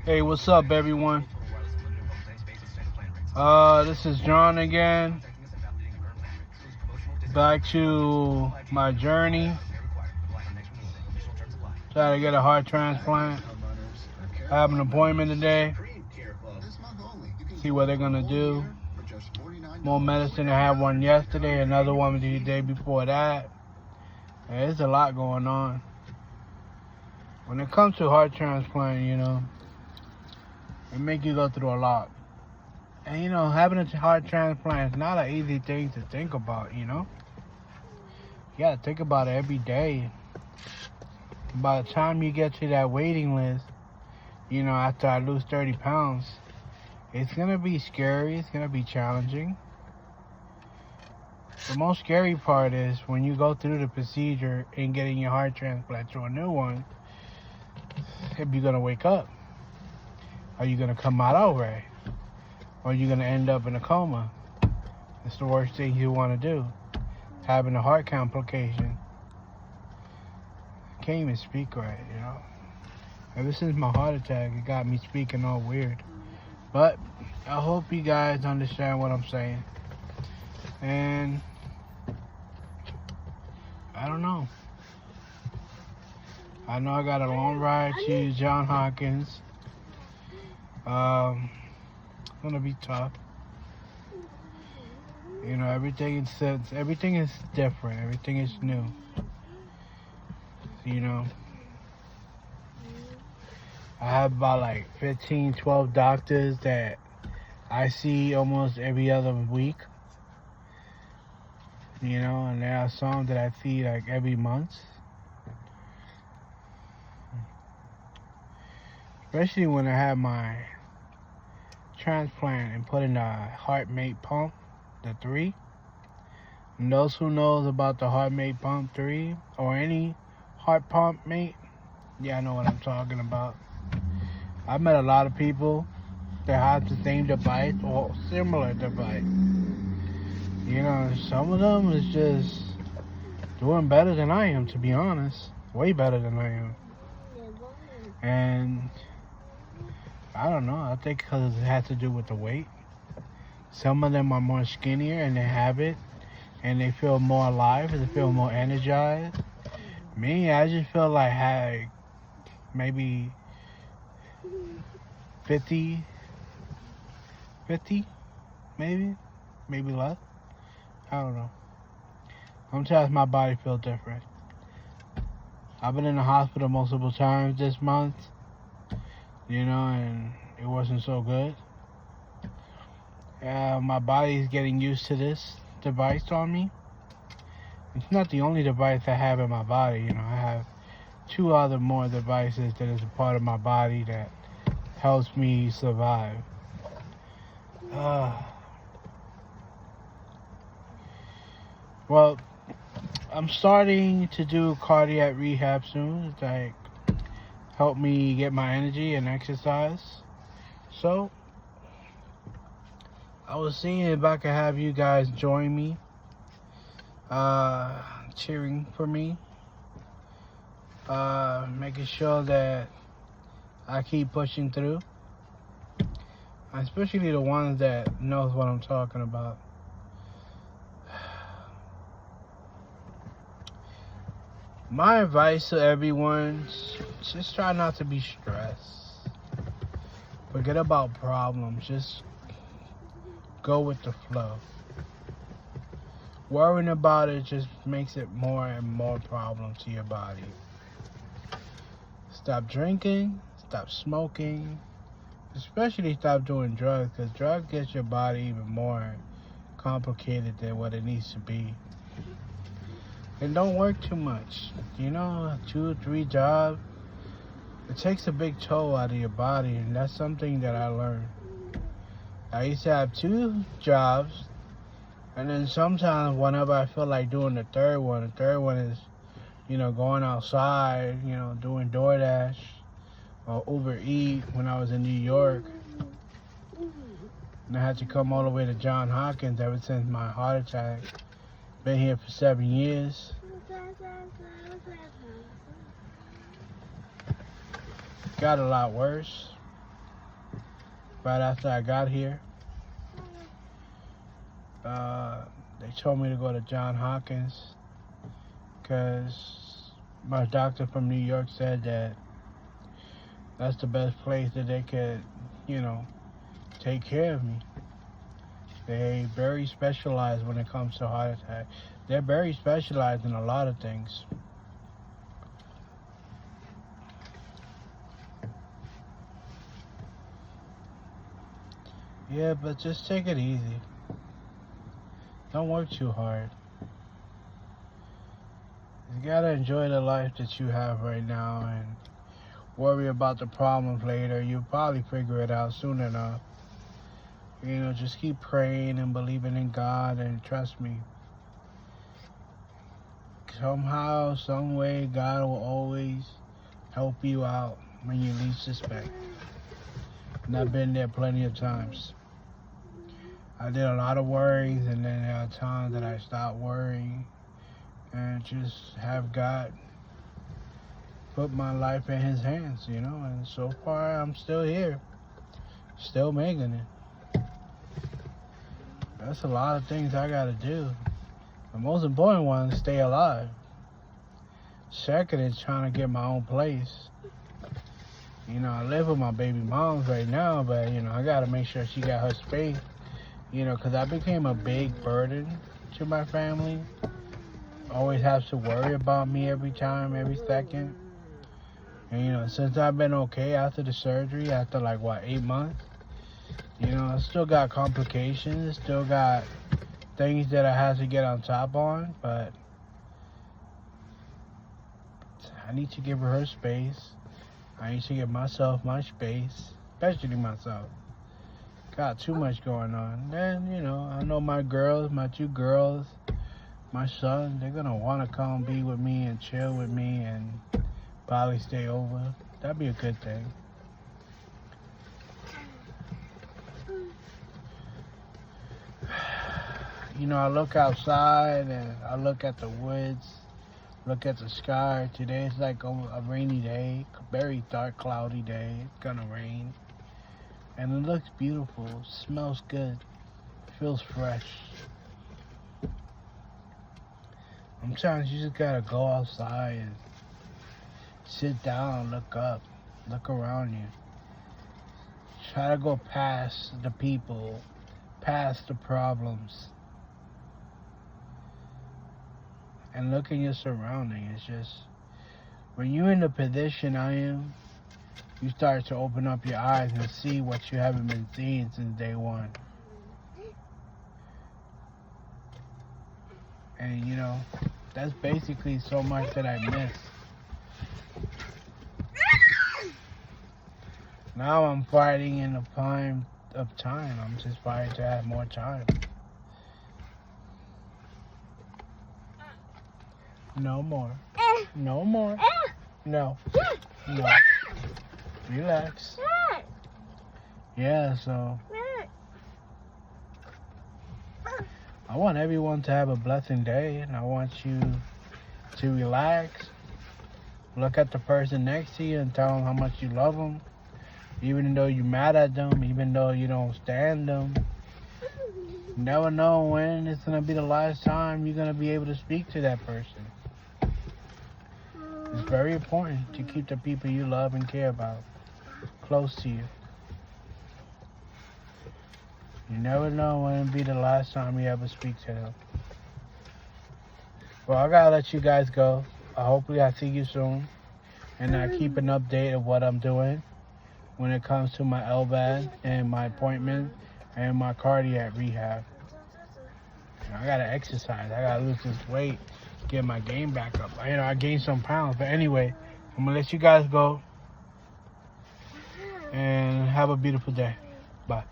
Hey, what's up, everyone? This is John again. Back to my journey. Try to get a heart transplant. I have an appointment today. See what they're gonna do. More medicine. I had one yesterday, another one the day before that. There's a lot going on. When it comes to heart transplant, it make you go through a lot. And having a heart transplant is not an easy thing to think about, You gotta think about it every day. By the time you get to that waiting list, after I lose 30 pounds, it's gonna be scary, it's gonna be challenging. The most scary part is when you go through the procedure and getting your heart transplant to a new one, if you're gonna wake up. Are you gonna come out alright? Or are you gonna end up in a coma? It's the worst thing you wanna do. Having a heart complication. I can't even speak right, Ever since my heart attack, it got me speaking all weird. But I hope you guys understand what I'm saying. And I don't know. I know I got a long ride to Johns Hopkins. It's gonna be tough. Everything is different. Everything is new. I have about like 15, 12 doctors that I see almost every other week. And there are some that I see like every month. Especially when I had my transplant and put in a HeartMate pump, the 3. And those who knows about the HeartMate pump 3 or any heart pump mate, yeah, I know what I'm talking about. I've met a lot of people that have the same device or similar device. Some of them is just doing better than I am, to be honest. Way better than I am. And I don't know. I think because it has to do with the weight. Some of them are more skinnier and they have it. And they feel more alive. They feel more energized. Me, I just feel like I had maybe 50, maybe less. I don't know. Sometimes my body feels different. I've been in the hospital multiple times this month, and it wasn't so good. My body's getting used to this device on me. It's not the only device I have in my body. I have 2 other more devices that is a part of my body that helps me survive. Well, I'm starting to do cardiac rehab soon. It's like help me get my energy and exercise. So I was seeing if I could have you guys join me, cheering for me, making sure that I keep pushing through, especially the ones that knows what I'm talking about. My advice to everyone, just try not to be stressed. Forget about problems. Just go with the flow. Worrying about it just makes it more and more problems to your body. Stop drinking, stop smoking, especially stop doing drugs, because drugs get your body even more complicated than what it needs to be. And don't work too much. 2 or 3 jobs. It takes a big toll out of your body, and that's something that I learned. I used to have 2 jobs, and then sometimes whenever I feel like doing the third one is, going outside, doing DoorDash or Uber Eat when I was in New York. And I had to come all the way to Johns Hopkins ever since my heart attack. Been here for 7 years. Got a lot worse. right after I got here. They told me to go to Johns Hopkins because my doctor from New York said that that's the best place that they could, take care of me. They very specialized when it comes to heart attack. They're very specialized in a lot of things. Yeah, but just take it easy. Don't work too hard. You gotta enjoy the life that you have right now and worry about the problems later. You'll probably figure it out soon enough. Just keep praying and believing in God, and trust me, somehow, some way, God will always help you out when you least suspect. And I've been there plenty of times. I did a lot of worrying, and then there are times that I stopped worrying and just have God put my life in His hands, and so far I'm still here, still making it. That's a lot of things I gotta do. The most important one is stay alive. Second is trying to get my own place. I live with my baby moms right now, but I gotta make sure she got her space. Because I became a big burden to my family. Always has to worry about me every time, every second. And since I've been okay after the surgery, after 8 months, I still got complications, still got things that I have to get on top on, but I need to give her space. I need to give myself my space, especially myself. Got too much going on. Then, I know my girls, my 2 girls, my son, they're going to want to come be with me and chill with me and probably stay over. That'd be a good thing. I look outside and I look at the woods, look at the sky. Today's like a rainy day, very dark, cloudy day. It's going to rain. And it looks beautiful, it smells good, it feels fresh. Sometimes you just gotta go outside and sit down, look up, look around you. Try to go past the people, past the problems. And look at your surroundings. It's just, when you're in the position I am, you start to open up your eyes and see what you haven't been seeing since day one. And that's basically so much that I miss. Now I'm fighting in the prime of time. I'm just fighting to have more time. No more. No more. No. No. Relax. Yeah, so I want everyone to have a blessed day, and I want you to relax. Look at the person next to you and tell them how much you love them, even though you're mad at them, even though you don't stand them. You never know when it's going to be the last time you're going to be able to speak to that person. It's very important to keep the people you love and care about close to you. You never know when it'll be the last time you ever speak to them. Well, I gotta let you guys go. Hopefully I see you soon. And I keep an update of what I'm doing when it comes to my LVAD and my appointment and my cardiac rehab. I gotta exercise. I gotta lose this weight, get my game back up. I gained some pounds. But anyway, I'm gonna let you guys go. And have a beautiful day. Bye.